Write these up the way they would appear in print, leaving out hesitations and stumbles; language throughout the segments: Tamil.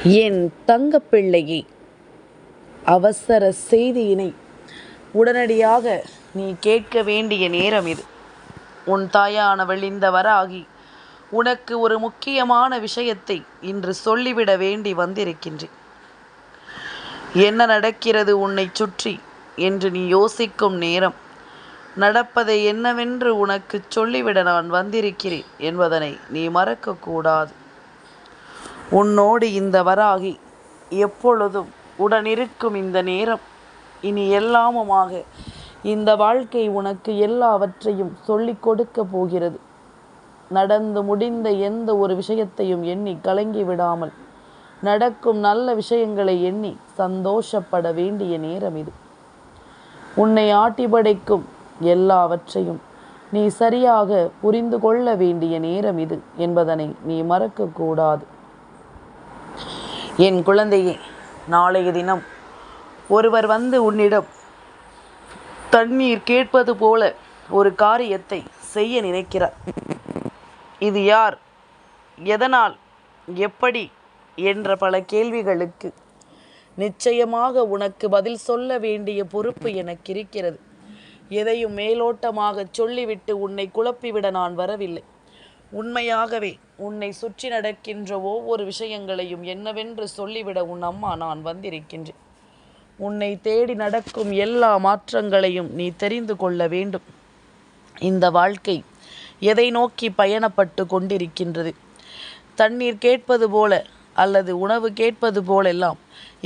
என் தங்கப்பிள்ளையே, அவசர செய்தியினை உடனடியாக நீ கேட்க வேண்டிய நேரம் இது. உன் தாயானவள் இந்த வராகி உனக்கு ஒரு முக்கியமான விஷயத்தை இன்று சொல்லிவிட வேண்டி வந்திருக்கின்றேன். என்ன நடக்கிறது உன்னை சுற்றி என்று நீ யோசிக்கும் நேரம், நடப்பதை என்னவென்று உனக்கு சொல்லிவிட நான் வந்திருக்கிறேன் என்பதனை நீ மறக்கக்கூடாது. உன்னோடு இந்த வராகி எப்பொழுதும் உடனிருக்கும் இந்த நேரம் இனி எல்லாமுமாக இந்த வாழ்க்கை உனக்கு எல்லாவற்றையும் சொல்லிக் கொடுக்க போகிறது. நடந்து முடிந்த எந்த ஒரு விஷயத்தையும் எண்ணி கலங்கி விடாமல் நடக்கும் நல்ல விஷயங்களை எண்ணி சந்தோஷப்பட வேண்டிய நேரம் இது. உன்னை ஆட்டி படைக்கும் எல்லாவற்றையும் நீ சரியாக புரிந்து கொள்ள வேண்டிய நேரம் இது என்பதனை நீ மறக்கக்கூடாது. என் குழந்தையே, நாளைய தினம் ஒருவர் வந்து உன்னிடம் தண்ணீர் கேட்பது போல ஒரு காரியத்தை செய்ய நினைக்கிறார். இது யார், எதனால், எப்படி என்ற பல கேள்விகளுக்கு நிச்சயமாக உனக்கு பதில் சொல்ல வேண்டிய பொறுப்பு எனக்கு இருக்கிறது. எதையும் மேலோட்டமாக சொல்லிவிட்டு உன்னை குழப்பிவிட நான் வரவில்லை. உண்மையாகவே உன்னை சுற்றி நடக்கின்ற ஒவ்வொரு விஷயங்களையும் என்னவென்று சொல்லிவிட உன் அம்மா நான் வந்திருக்கின்றேன். உன்னை தேடி நடக்கும் எல்லா மாற்றங்களையும் நீ தெரிந்து கொள்ள வேண்டும். இந்த வாழ்க்கை எதை நோக்கி பயணப்பட்டு கொண்டிருக்கின்றது? தண்ணீர் கேட்பது போல அல்லது உணவு கேட்பது போலெல்லாம்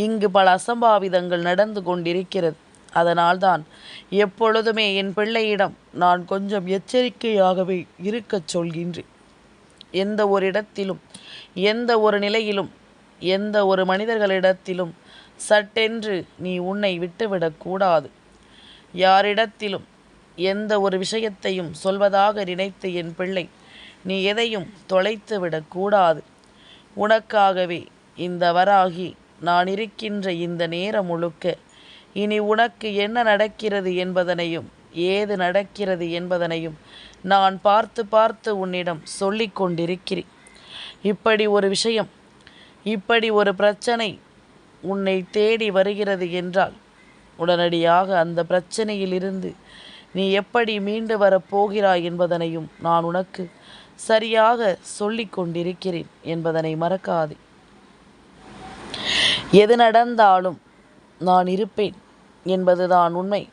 இங்கு பல அசம்பாவிதங்கள் நடந்து கொண்டிருக்கிறது. அதனால்தான் எப்பொழுதுமே என் பிள்ளையிடம் நான் கொஞ்சம் எச்சரிக்கையாகவே இருக்கச் சொல்கின்றேன். எந்த ஒரு இடத்திலும், எந்த ஒரு நிலையிலும், எந்த ஒரு மனிதர்களிடத்திலும் சட்டென்று நீ உன்னை விட்டுவிடக்கூடாது. யாரிடத்திலும் எந்த ஒரு விஷயத்தையும் சொல்வதாக நினைத்து என் பிள்ளை நீ எதையும் தொலைத்து விடக்கூடாது. உனக்காகவே இந்த வராகி நான் இருக்கின்ற இந்த நேரம் முழுக்க இனி உனக்கு என்ன நடக்கிறது என்பதனையும் ஏது நடக்கிறது என்பதனையும் நான் பார்த்து பார்த்து உன்னிடம் சொல்லி கொண்டிருக்கிறேன். இப்படி ஒரு விஷயம், இப்படி ஒரு பிரச்சனை உன்னை தேடி வருகிறது என்றால் உடனடியாக அந்த பிரச்சனையிலிருந்து நீ எப்படி மீண்டு வரப்போகிறாய் என்பதனையும் நான் உனக்கு சரியாக சொல்லி கொண்டிருக்கிறேன் என்பதனை மறக்காதே. எது நடந்தாலும் நான் இருப்பேன் என்பதுதான் உண்மை.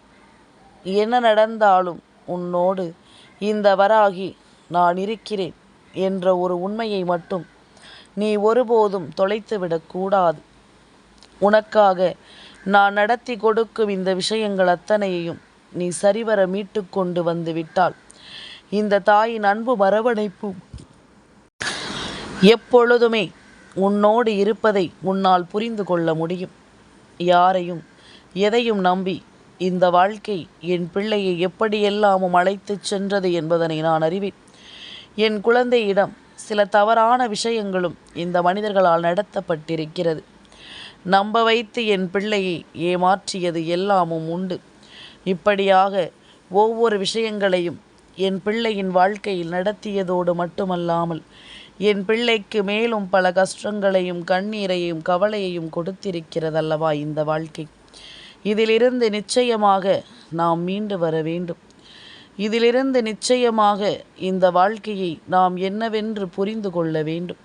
என்ன நடந்தாலும் உன்னோடு இந்த வராகி நான் இருக்கிறேன் என்ற ஒரு உண்மையை மட்டும் நீ ஒருபோதும் தொலைத்துவிடக்கூடாது. உனக்காக நான் நடத்தி கொடுக்கும் இந்த விஷயங்கள் அத்தனையையும் நீ சரிவர மீட்டு கொண்டு வந்து விட்டால் இந்த தாயின் அன்பு அரவணைப்பும் எப்பொழுதுமே உன்னோடு இருப்பதை உன்னால் புரிந்து கொள்ள முடியும். யாரையும் எதையும் நம்பி இந்த வாழ்க்கை என் பிள்ளையை எப்படியெல்லாமும் அழைத்து சென்றது என்பதனை நான் அறிவேன். என் குழந்தையிடம் சில தவறான விஷயங்களும் இந்த மனிதர்களால் நடத்தப்பட்டிருக்கிறது. நம்ப வைத்து என் பிள்ளையை ஏமாற்றியது எல்லாமும் உண்டு. இப்படியாக ஒவ்வொரு விஷயங்களையும் என் பிள்ளையின் வாழ்க்கையில் நடத்தியதோடு மட்டுமல்லாமல் என் பிள்ளைக்கு மேலும் பல கஷ்டங்களையும் கண்ணீரையும் கவலையையும் கொடுத்திருக்கிறதல்லவா இந்த வாழ்க்கை. இதிலிருந்து நிச்சயமாக நாம் மீண்டு வர வேண்டும். இதிலிருந்து நிச்சயமாக இந்த வாழ்க்கையை நாம் என்னவென்று புரிந்து கொள்ள வேண்டும்.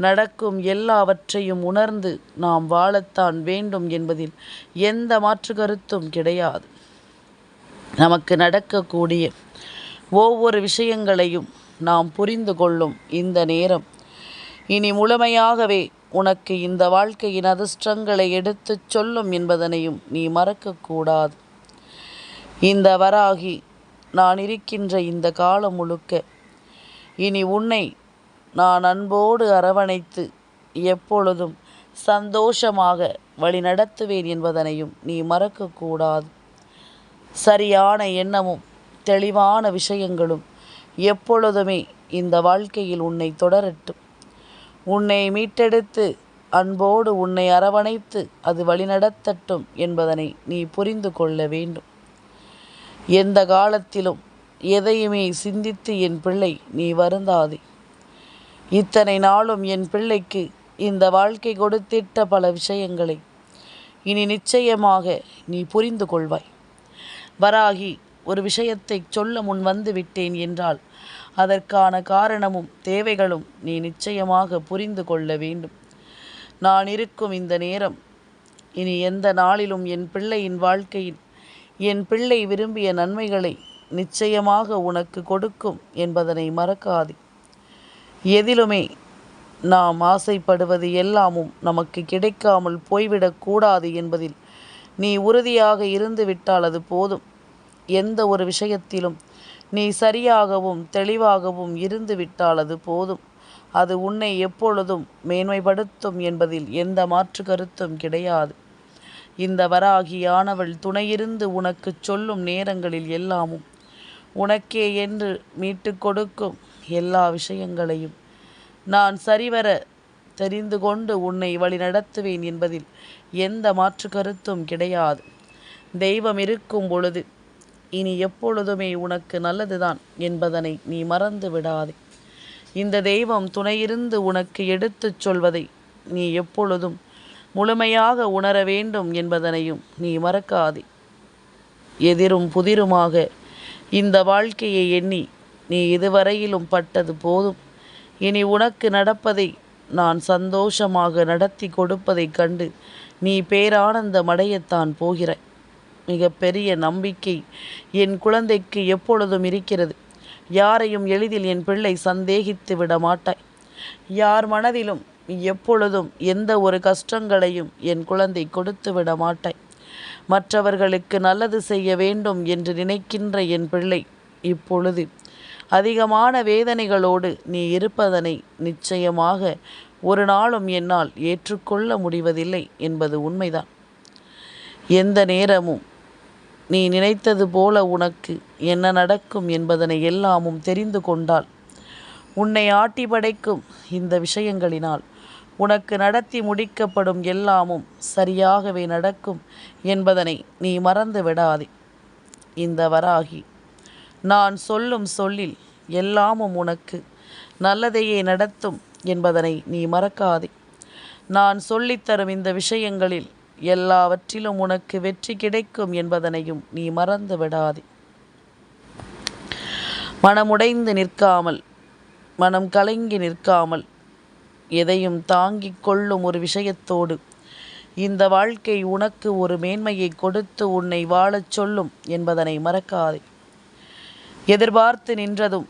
நடக்கும் எல்லாவற்றையும் உணர்ந்து நாம் வாழத்தான் வேண்டும் என்பதில் எந்த மாற்று கருத்தும் கிடையாது. நமக்கு நடக்கக்கூடிய ஒவ்வொரு விஷயங்களையும் நாம் புரிந்து கொள்ளும் இந்த நேரம் இனி முழுமையாகவே உனக்கு இந்த வாழ்க்கையின் அதிர்ஷ்டங்களை எடுத்துச் சொல்லும் என்பதனையும் நீ மறக்கக்கூடாது. இந்த வராகி நான் இருக்கின்ற இந்த காலம் முழுக்க இனி உன்னை நான் அன்போடு அரவணைத்து எப்பொழுதும் சந்தோஷமாக வழி நடத்துவேன் என்பதனையும் நீ மறக்கக்கூடாது. சரியான எண்ணமும் தெளிவான விஷயங்களும் எப்பொழுதுமே இந்த வாழ்க்கையில் உன்னை தொடரட்டும். உன்னை மீட்டெடுத்து அன்போடு உன்னை அரவணைத்து அது வழிநடத்தட்டும் என்பதனை நீ புரிந்து கொள்ள வேண்டும். எந்த காலத்திலும் எதையுமே சிந்தித்து என் பிள்ளை நீ வருந்தாதே. இத்தனை நாளும் என் பிள்ளைக்கு இந்த வாழ்க்கை கொடுத்திட்ட பல விஷயங்களை இனி நிச்சயமாக நீ புரிந்து கொள்வாய். வராகி, ஒரு விஷயத்தை சொல்ல முன் வந்து விட்டேன் என்றால் அதற்கான காரணமும் தேவைகளும் நீ நிச்சயமாக புரிந்து கொள்ள வேண்டும். நான் இருக்கும் இந்த நேரம் இனி எந்த நாளிலும் என் பிள்ளையின் வாழ்க்கையில் என் பிள்ளை விரும்பிய நன்மைகளை நிச்சயமாக உனக்கு கொடுக்கும் என்பதனை மறக்காதே. எதிலுமே நாம் ஆசைப்படுவது எல்லாமும் நமக்கு கிடைக்காமல் போய்விடக்கூடாது என்பதில் நீ உறுதியாக இருந்து விட்டால் அது போதும். எந்த ஒரு விஷயத்திலும் நீ சரியாகவும் தெளிவாகவும் இருந்து விட்டால் அது போதும். அது உன்னை எப்பொழுதும் மேன்மைப்படுத்தும் என்பதில் எந்த மாற்று கருத்தும் கிடையாது. இந்த வராகியானவள் துணையிருந்து உனக்கு சொல்லும் நேரங்களில் எல்லாமும் உனக்கே என்று மீட்டு கொடுக்கும் எல்லா விஷயங்களையும் நான் சரிவர தெரிந்து கொண்டு உன்னை வழி நடத்துவேன் என்பதில் எந்த மாற்று கருத்தும் கிடையாது. தெய்வம் இருக்கும் பொழுது இனி எப்பொழுதுமே உனக்கு நல்லதுதான் என்பதனை நீ மறந்து விடாதே. இந்த தெய்வம் துணையிருந்து உனக்கு எடுத்துச் சொல்வதை நீ எப்பொழுதும் முழுமையாக உணர வேண்டும் என்பதனையும் நீ மறக்காதே. எதிரும் புதிருமாக இந்த வாழ்க்கையை எண்ணி நீ இதுவரையிலும் பட்டது போதும். இனி உனக்கு நடப்பதை நான் சந்தோஷமாக நடத்தி கொடுப்பதைக் கண்டு நீ பேரானந்தமடையத்தான் போகிறாய். மிக பெரிய நம்பிக்கை என் குழந்தைக்கு எப்பொழுதும் இருக்கிறது. யாரையும் எளிதில் என் பிள்ளை சந்தேகித்து விட மாட்டாய். யார் மனதிலும் எப்பொழுதும் எந்த ஒரு கஷ்டங்களையும் என் குழந்தை கொடுத்து விட மாட்டாய். மற்றவர்களுக்கு நல்லது செய்ய வேண்டும் என்று நினைக்கின்ற என் பிள்ளை இப்பொழுது அதிகமான வேதனைகளோடு நீ இருப்பதனை நிச்சயமாக ஒரு நாளும் என்னால் ஏற்றுக்கொள்ள முடிவதில்லை என்பது உண்மைதான். எந்த நேரமும் நீ நினைத்தது போல உனக்கு என்ன நடக்கும் என்பதனை எல்லாமும் தெரிந்து கொண்டால் உன்னை ஆட்டி படைக்கும் இந்த விஷயங்களினால் உனக்கு நடத்தி முடிக்கப்படும் எல்லாமும் சரியாகவே நடக்கும் என்பதனை நீ மறந்து விடாதே. இந்த வராகி நான் சொல்லும் சொல்லில் எல்லாமும் உனக்கு நல்லதையே நடத்தும் என்பதனை நீ மறக்காதே. நான் சொல்லித்தரும் இந்த விஷயங்களில் எல்லாவற்றிலும் உனக்கு வெற்றி கிடைக்கும் என்பதனையும் நீ மறந்து விடாதே. மனமுடைந்து நிற்காமல், மனம் கலங்கி நிற்காமல், எதையும் தாங்கிக் கொள்ளும் ஒரு விஷயத்தோடு இந்த வாழ்க்கை உனக்கு ஒரு மேன்மையை கொடுத்து உன்னை வாழச் சொல்லும் என்பதனை மறக்காதே. எதிர்பார்த்து நின்றதும்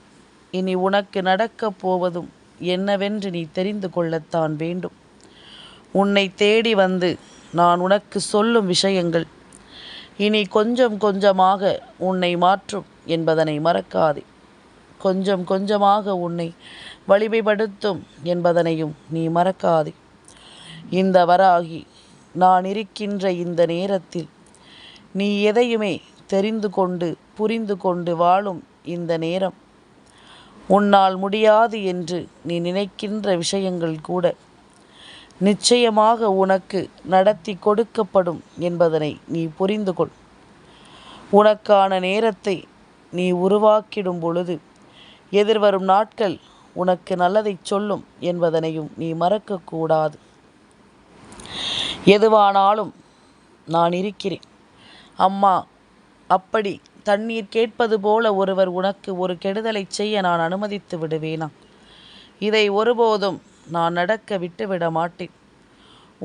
இனி உனக்கு நடக்கப் போவதும் என்னவென்று நீ தெரிந்து கொள்ளத்தான் வேண்டும். உன்னை தேடி வந்து நான் உனக்கு சொல்லும் விஷயங்கள் இனி கொஞ்சம் கொஞ்சமாக உன்னை மாற்றும் என்பதனை மறக்காதே. கொஞ்சம் கொஞ்சமாக உன்னை வலிமைப்படுத்தும் என்பதனையும் நீ மறக்காதே. இந்த வராகி நான் இருக்கின்ற இந்த நேரத்தில் நீ எதையுமே தெரிந்து கொண்டு புரிந்து கொண்டு வாழும் இந்த நேரம் உன்னால் முடியாது என்று நீ நினைக்கின்ற விஷயங்கள் கூட நிச்சயமாக உனக்கு நடத்தி கொடுக்கப்படும் என்பதனை நீ புரிந்து கொள். உனக்கான நேரத்தை நீ உருவாக்கிடும் பொழுது எதிர்வரும் நாட்கள் உனக்கு நல்லதை சொல்லும் என்பதனையும் நீ மறக்கக்கூடாது. எதுவானாலும் நான் இருக்கிறேன் அம்மா. அப்படி தண்ணீர் கேட்பது போல ஒருவர் உனக்கு ஒரு கெடுதலை செய்ய நான் அனுமதித்து விடுவேனா? இதை ஒருபோதும் நான் நடக்க விட்டுவிட மாட்டேன்.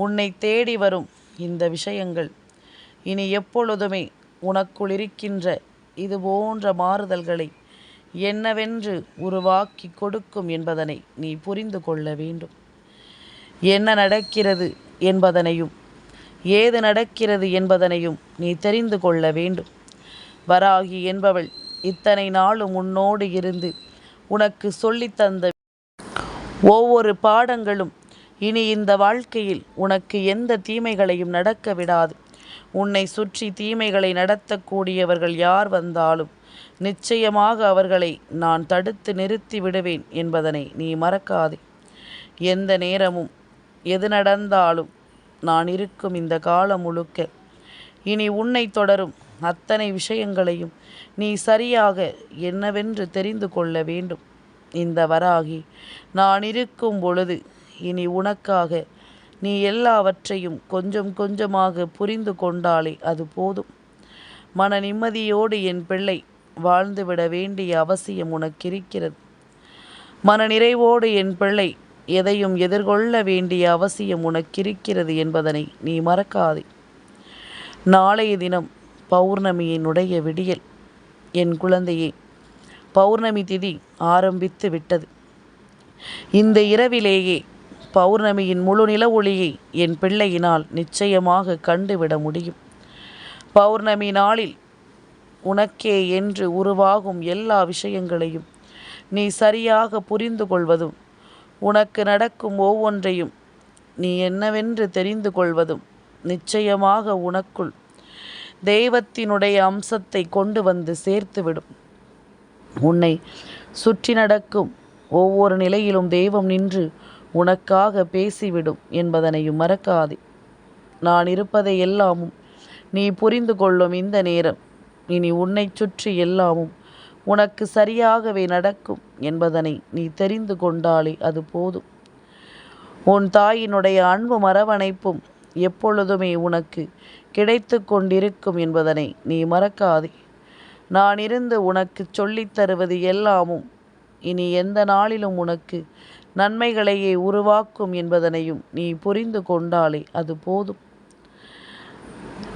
உன்னை தேடி வரும் இந்த விஷயங்கள் இனி எப்பொழுதுமே உனக்குள் இருக்கின்ற இது போன்ற மாறுதல்களை என்னவென்று உருவாக்கி கொடுக்கும் என்பதனை நீ புரிந்து கொள்ள வேண்டும். என்ன நடக்கிறது என்பதனையும் ஏது நடக்கிறது என்பதனையும் நீ தெரிந்து கொள்ள வேண்டும். வராகி என்பவள் இத்தனை நாளும் உன்னோடு இருந்து உனக்கு சொல்லித்தந்த ஒவ்வொரு பாடங்களும் இனி இந்த வாழ்க்கையில் உனக்கு எந்த தீமைகளையும் நடக்க விடாது. உன்னை சுற்றி தீமைகளை நடத்தக்கூடியவர்கள் யார் வந்தாலும் நிச்சயமாக அவர்களை நான் தடுத்து நிறுத்தி விடுவேன் என்பதனை நீ மறக்காதே. எந்த நேரமும் எது நடந்தாலும் நான் இருக்கும் இந்த காலம் முழுக்க இனி உன்னை தொடரும் அத்தனை விஷயங்களையும் நீ சரியாக என்னவென்று தெரிந்து கொள்ள வேண்டும். இந்த வராகி நான் இருக்கும் பொழுது இனி உனக்காக நீ எல்லாவற்றையும் கொஞ்சம் கொஞ்சமாக புரிந்து கொண்டாலே அது போதும். மன நிம்மதியோடு என் பிள்ளை வாழ்ந்துவிட வேண்டிய அவசியம் உனக்கிருக்கிறது. மன நிறைவோடு என் பிள்ளை எதையும் எதிர்கொள்ள வேண்டிய அவசியம் உனக்கிருக்கிறது என்பதனை நீ மறக்காதே. நாளைய தினம் பௌர்ணமியினுடைய விடியல். என் குழந்தையே, பௌர்ணமி திதி ஆரம்பித்து விட்டது. இந்த இரவிலேயே பௌர்ணமியின் முழு நில ஒளியை என் பிள்ளையினால் நிச்சயமாக கண்டுவிட முடியும். பௌர்ணமி நாளில் உனக்கே என்று உருவாகும் எல்லா விஷயங்களையும் நீ சரியாக புரிந்து கொள்வதும், உனக்கு நடக்கும் ஒவ்வொன்றையும் நீ என்னவென்று தெரிந்து கொள்வதும் நிச்சயமாக உனக்குள் தெய்வத்தினுடைய அம்சத்தை கொண்டு வந்து சேர்த்துவிடும். உன்னை சுற்றி நடக்கும் ஒவ்வொரு நிலையிலும் தெய்வம் நின்று உனக்காக பேசிவிடும் என்பதனையும் மறக்காதே. நான் இருப்பதை எல்லாமும் நீ புரிந்து கொள்ளும் இந்த நேரம் இனி உன்னை சுற்றி எல்லாமும் உனக்கு சரியாகவே நடக்கும் என்பதனை நீ தெரிந்து கொண்டாலே அது போதும். உன் தாயினுடைய அன்பும் அரவணைப்பும் எப்பொழுதுமே உனக்கு கிடைத்து கொண்டிருக்கும் என்பதனை நீ மறக்காதே. நான் இருந்து உனக்கு சொல்லித் தருவது எல்லாமும் இனி எந்த நாளிலும் உனக்கு நன்மைகளையே உருவாக்கும் என்பதனையும் நீ புரிந்து கொண்டாலே அது போதும்.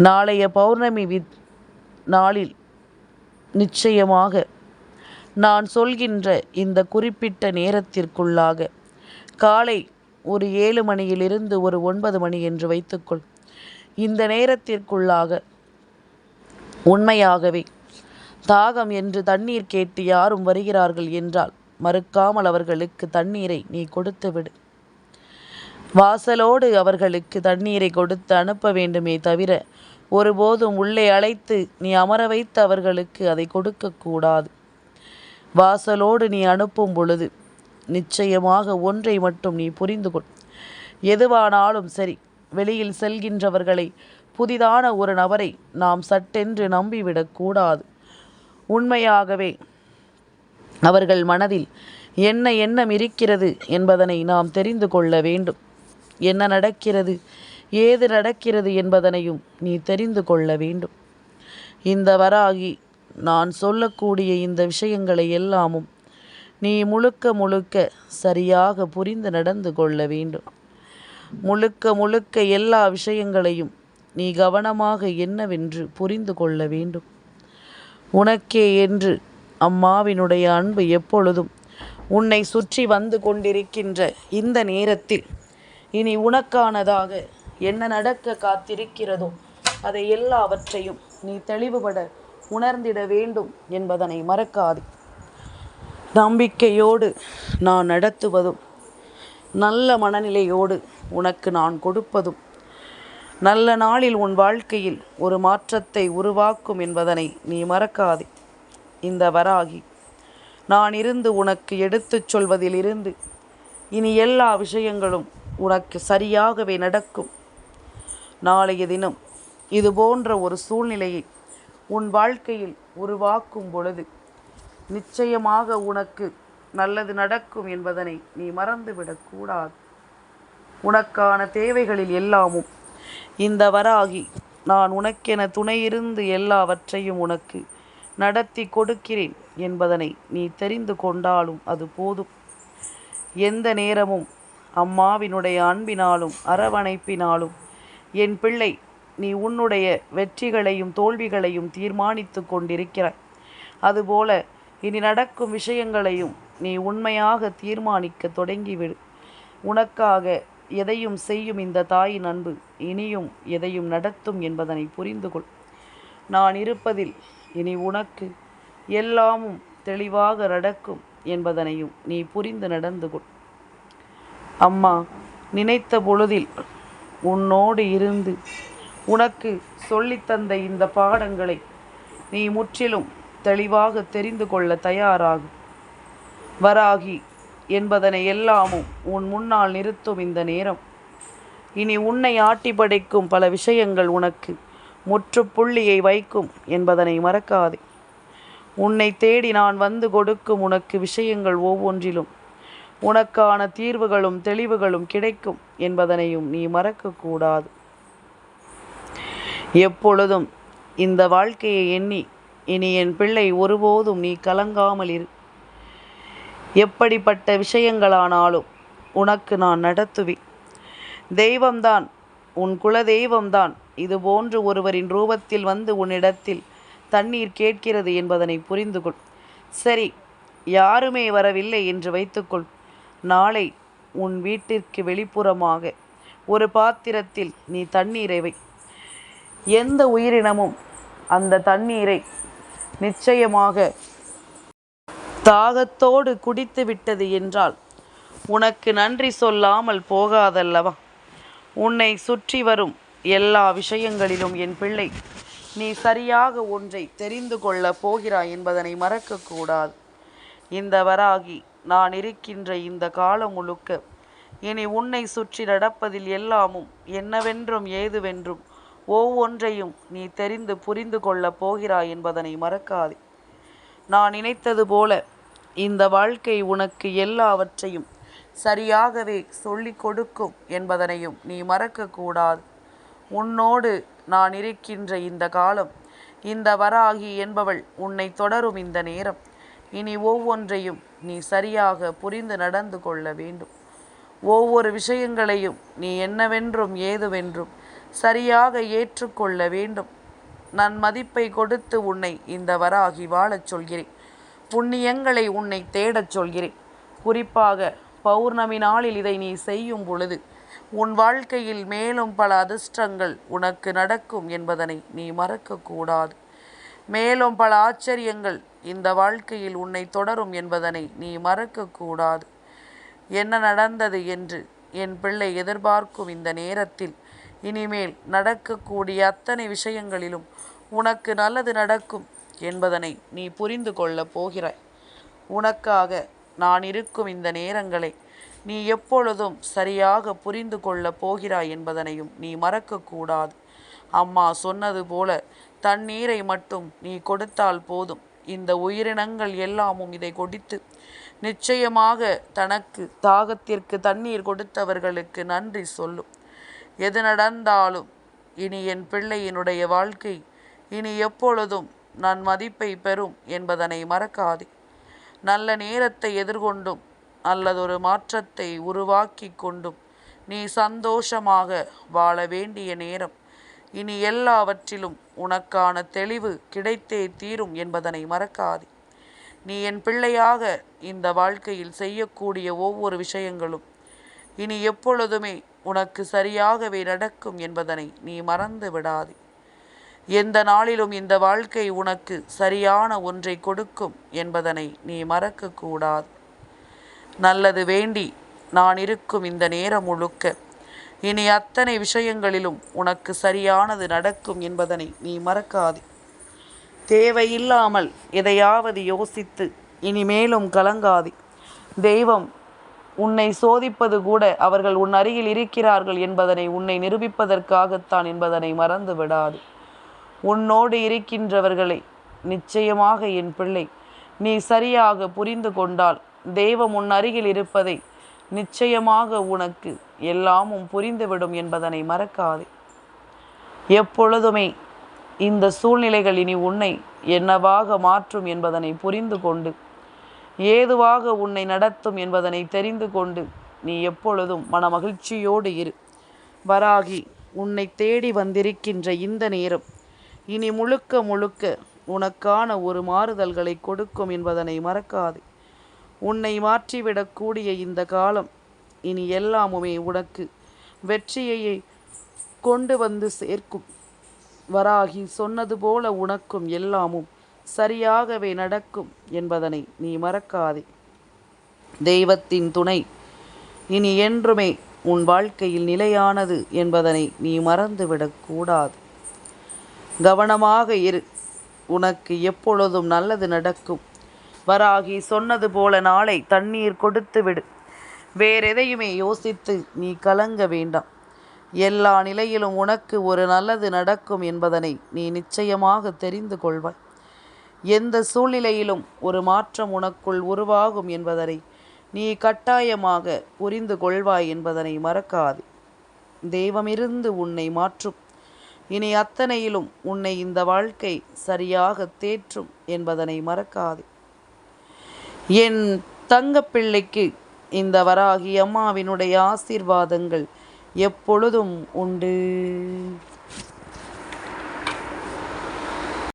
நாளைய பௌர்ணமி நாளில் நிச்சயமாக நான் சொல்கின்ற இந்த குறிப்பிட்ட நேரத்திற்குள்ளாக காலை ஒரு 7 மணியிலிருந்து ஒரு 9 மணி என்று வைத்துக்கொள். இந்த நேரத்திற்குள்ளாக உண்மையாகவே தாகம் என்று தண்ணீர் கேட்டு யாரும் வருகிறார்கள் என்றால் மறுக்காமல் அவர்களுக்கு தண்ணீரை நீ கொடுத்துவிடு. வாசலோடு அவர்களுக்கு தண்ணீரை கொடுத்து அனுப்ப வேண்டுமே தவிர ஒருபோதும் உள்ளே அழைத்து நீ அமர வைத்து அவர்களுக்கு அதை கொடுக்கக்கூடாது. வாசலோடு நீ அனுப்பும் பொழுது நிச்சயமாக ஒன்றை மட்டும் நீ புரிந்து கொள். எதுவானாலும் சரி, வெளியில் செல்கின்றவர்களை புதிதான ஒரு நபரை நாம் சட்டென்று நம்பிவிடக்கூடாது. உண்மையாகவே அவர்கள் மனதில் என்ன எண்ணம் இருக்கிறது என்பதனை நாம் தெரிந்து கொள்ள வேண்டும். என்ன நடக்கிறது, ஏது நடக்கிறது என்பதனையும் நீ தெரிந்து கொள்ள வேண்டும். இந்த வராகி நான் சொல்லக்கூடிய இந்த விஷயங்களை எல்லாமும் நீ முழுக்க முழுக்க சரியாக புரிந்து நடந்து கொள்ள வேண்டும். முழுக்க முழுக்க எல்லா விஷயங்களையும் நீ கவனமாக என்னவென்று புரிந்து கொள்ள வேண்டும். உனக்கே என்று அம்மாவினுடைய அன்பு எப்பொழுதும் உன்னை சுற்றி வந்து கொண்டிருக்கின்ற இந்த நேரத்தில் இனி உனக்கானதாக என்ன நடக்க காத்திருக்கிறதோ அதை எல்லாவற்றையும் நீ தெளிவுபட உணர்ந்திட வேண்டும் என்பதனை மறக்காதே. நம்பிக்கையோடு நான் நடத்துவதும், நல்ல மனநிலையோடு உனக்கு நான் கொடுப்பதும் நல்ல நாளில் உன் வாழ்க்கையில் ஒரு மாற்றத்தை உருவாக்கும் என்பதனை நீ மறக்காதே. இந்த வராகி நான் இருந்து உனக்கு எடுத்துச் சொல்வதிலிருந்து இனி எல்லா விஷயங்களும் உனக்கு சரியாகவே நடக்கும். நாளைய தினம் இது போன்ற ஒரு சூழ்நிலையை உன் வாழ்க்கையில் உருவாக்கும் பொழுது நிச்சயமாக உனக்கு நல்லது நடக்கும் என்பதனை நீ மறந்துவிடக்கூடாது. உனக்கான தேவைகளில் எல்லாமும் இந்த வராகி நான் உனக்கென துணையிருந்து எல்லாவற்றையும் உனக்கு நடத்தி கொடுக்கிறேன் என்பதனை நீ தெரிந்து கொண்டாலும் அது போதும். எந்த நேரமும் அம்மாவினுடைய அன்பினாலும் அரவணைப்பினாலும் என் பிள்ளை நீ உன்னுடைய வெற்றிகளையும் தோல்விகளையும் தீர்மானித்து கொண்டிருக்கிறாய். அதுபோல இனி நடக்கும் விஷயங்களையும் நீ உண்மையாக தீர்மானிக்க தொடங்கிவிடு. உனக்காக எதையும் செய்யும் இந்த தாயின் அன்பு இனியும் எதையும் நடத்தும் என்பதனை புரிந்து கொள். நான் இருப்பதில் இனி உனக்கு எல்லாமும் தெளிவாக நடக்கும் என்பதனையும் நீ புரிந்து நடந்து கொள். அம்மா நினைத்த பொழுதில் உன்னோடு இருந்து உனக்கு சொல்லித்தந்த இந்த பாடங்களை நீ முற்றிலும் தெளிவாக தெரிந்து கொள்ள தயாராகும். வராகி என்பதனை எல்லாமும் உன் முன்னால் நிறுத்தும் இந்த நேரம் இனி உன்னை ஆட்டி படைக்கும் பல விஷயங்கள் உனக்கு முற்றுப்புள்ளியை வைக்கும் என்பதனை மறக்காதே. உன்னை தேடி நான் வந்து கொடுக்கும் உனக்கு விஷயங்கள் ஒவ்வொன்றிலும் உனக்கான தீர்வுகளும் தெளிவுகளும் கிடைக்கும் என்பதனையும் நீ மறக்கக்கூடாது. எப்பொழுதும் இந்த வாழ்க்கையை எண்ணி இனி என் பிள்ளை ஒருபோதும் நீ கலங்காமல் இரு. எப்படிப்பட்ட விஷயங்களானாலும் உனக்கு நான் நடத்துவேன். தெய்வம்தான், உன் குல தெய்வம்தான் இது போன்று ஒருவரின் ரூபத்தில் வந்து உன்னிடத்தில் தண்ணீர் கேட்கிறது என்பதனை புரிந்து கொள். சரி, யாருமே வரவில்லை என்று வைத்துக்கொள். நாளை உன் வீட்டிற்கு வெளிப்புறமாக ஒரு பாத்திரத்தில் நீ தண்ணீரை வை. எந்த உயிரினமும் அந்த தண்ணீரை நிச்சயமாக தாகத்தோடு குடித்து விட்டது என்றால் உனக்கு நன்றி சொல்லாமல் போகாதல்லவா? உன்னை சுற்றி வரும் எல்லா விஷயங்களிலும் என் பிள்ளை நீ சரியாக ஒன்றை தெரிந்து கொள்ளப் போகிறாய் என்பதனை மறக்கக்கூடாது. இந்த வராகி நான் இருக்கின்ற இந்த காலம் முழுக்க இனி உன்னை சுற்றி நடப்பதில் எல்லாமும் என்னவென்றும் ஏதுவென்றும் ஒவ்வொன்றையும் நீ தெரிந்து புரிந்து கொள்ளப் போகிறாய் என்பதனை மறக்காதே. நான் நினைத்தது போல இந்த வாழ்க்கை உனக்கு எல்லாவற்றையும் சரியாகவே சொல்லிக் கொடுக்கும் என்பதனையும் நீ மறக்கக்கூடாது. உன்னோடு நான் இருக்கின்ற இந்த காலம், இந்த வராகி என்பவள் உன்னை தொடரும் இந்த நேரம், இனி ஒவ்வொன்றையும் நீ சரியாக புரிந்து நடந்து கொள்ள வேண்டும். ஒவ்வொரு விஷயங்களையும் நீ என்னவென்றும் ஏதுவென்றும் சரியாக ஏற்றுக்கொள்ள வேண்டும். நான் மதிப்பை கொடுத்து உன்னை இந்த வராகி வாழச் சொல்கிறேன். புண்ணியங்களை உன்னை தேடச் சொல்கிறேன். குறிப்பாக பௌர்ணமி நாளில் இதை நீ செய்யும் பொழுது உன் வாழ்க்கையில் மேலும் பல அதிர்ஷ்டங்கள் உனக்கு நடக்கும் என்பதனை நீ மறக்கக்கூடாது. மேலும் பல ஆச்சரியங்கள் இந்த வாழ்க்கையில் உன்னை தொடரும் என்பதனை நீ மறக்கக்கூடாது. என்ன நடந்தது என்று என் பிள்ளை எதிர்பார்க்கும் இந்த நேரத்தில் இனிமேல் நடக்கக்கூடிய அத்தனை விஷயங்களிலும் உனக்கு நல்லது நடக்கும் என்பதனை நீ புரிந்து கொள்ளப் போகிறாய். உனக்காக நான் இருக்கும் இந்த நேரங்களை நீ எப்பொழுதும் சரியாக புரிந்து கொள்ளப் போகிறாய் என்பதனையும் நீ மறக்கக்கூடாது. அம்மா சொன்னது போல தண்ணீரை மட்டும் நீ கொடுத்தால் போதும். இந்த உயிரினங்கள் எல்லாமும் இதை கொடுத்து நிச்சயமாக தனக்கு தாகத்திற்கு தண்ணீர் கொடுத்தவர்களுக்கு நன்றி சொல்லும். எது நடந்தாலும் இனி என் பிள்ளையினுடைய வாழ்க்கை இனி எப்பொழுதும் நான் மதிப்பை பெறும் என்பதனை மறக்காதே. நல்ல நேரத்தை எதிர்கொண்டும் நல்லதொரு மாற்றத்தை உருவாக்கி கொண்டும் நீ சந்தோஷமாக வாழ வேண்டிய நேரம். இனி எல்லாவற்றிலும் உனக்கான தெளிவு கிடைத்தே தீரும் என்பதனை மறக்காதே. நீ என் பிள்ளையாக இந்த வாழ்க்கையில் செய்யக்கூடிய ஒவ்வொரு விஷயங்களும் இனி எப்பொழுதுமே உனக்கு சரியாகவே நடக்கும் என்பதனை நீ மறந்து விடாதே. எந்த நாளிலும் இந்த வாழ்க்கை உனக்கு சரியான ஒன்றை கொடுக்கும் என்பதனை நீ மறக்கக்கூடாது. நல்லது வேண்டி நான் இருக்கும் இந்த நேரம் முழுக்க இனி அத்தனை விஷயங்களிலும் உனக்கு சரியானது நடக்கும் என்பதனை நீ மறக்காதே. தேவையில்லாமல் எதையாவது யோசித்து இனிமேலும் கலங்காதே. தெய்வம் உன்னை சோதிப்பது கூட அவர்கள் உன் அருகில் இருக்கிறார்கள் என்பதனை உன்னை நிரூபிப்பதற்காகத்தான் என்பதனை மறந்து விடாது. உன்னோடு இருக்கின்றவர்களை நிச்சயமாக என் பிள்ளை நீ சரியாக புரிந்து கொண்டால் தெய்வம் உன் அருகில் இருப்பதை நிச்சயமாக உனக்கு எல்லாமும் புரிந்துவிடும் என்பதனை மறக்காதே. எப்பொழுதுமே இந்த சூழ்நிலைகள் இனி உன்னை என்னவாக மாற்றும் என்பதனை புரிந்து கொண்டு ஏதுவாக உன்னை நடத்தும் என்பதனை தெரிந்து கொண்டு நீ எப்பொழுதும் மனமகிழ்ச்சியோடு இரு. வராகி உன்னை தேடி வந்திருக்கின்ற இந்த நேரம் இனி முழுக்க முழுக்க உனக்கான ஒரு மாறுதல்களை கொடுக்கும் என்பதனை மறக்காது. உன்னை மாற்றிவிடக்கூடிய இந்த காலம் இனி எல்லாமுமே உனக்கு வெற்றியையே கொண்டு வந்து சேர்க்கும். வராகி சொன்னது போல உனக்கும் எல்லாமும் சரியாகவே நடக்கும் என்பதனை நீ மறக்காதே. தெய்வத்தின் துணை இனி என்றுமே உன் வாழ்க்கையில் நிலையானது என்பதனை நீ மறந்துவிடக்கூடாது. கவனமாக இரு. உனக்கு எப்பொழுதும் நல்லது நடக்கும். வராகி சொன்னது போல நாளை தண்ணீர் கொடுத்து விடு. வேறெதையுமே யோசித்து நீ கலங்க வேண்டாம். எல்லா நிலையிலும் உனக்கு ஒரு நல்லது நடக்கும் என்பதனை நீ நிச்சயமாக தெரிந்து கொள்வாய். எந்த சூழ்நிலையிலும் ஒரு மாற்றம் உனக்குள் உருவாகும் என்பதனை நீ கட்டாயமாக புரிந்து கொள்வாய் என்பதனை மறக்காது. தெய்வமிருந்து உன்னை மாற்றும். இனி அத்தனையிலும் உன்னை இந்த வாழ்க்கை சரியாக தேற்றும் என்பதனை மறக்காது. என் தங்கப்பிள்ளைக்கு இந்த வராகி அம்மாவினுடைய ஆசீர்வாதங்கள் எப்பொழுதும் உண்டு.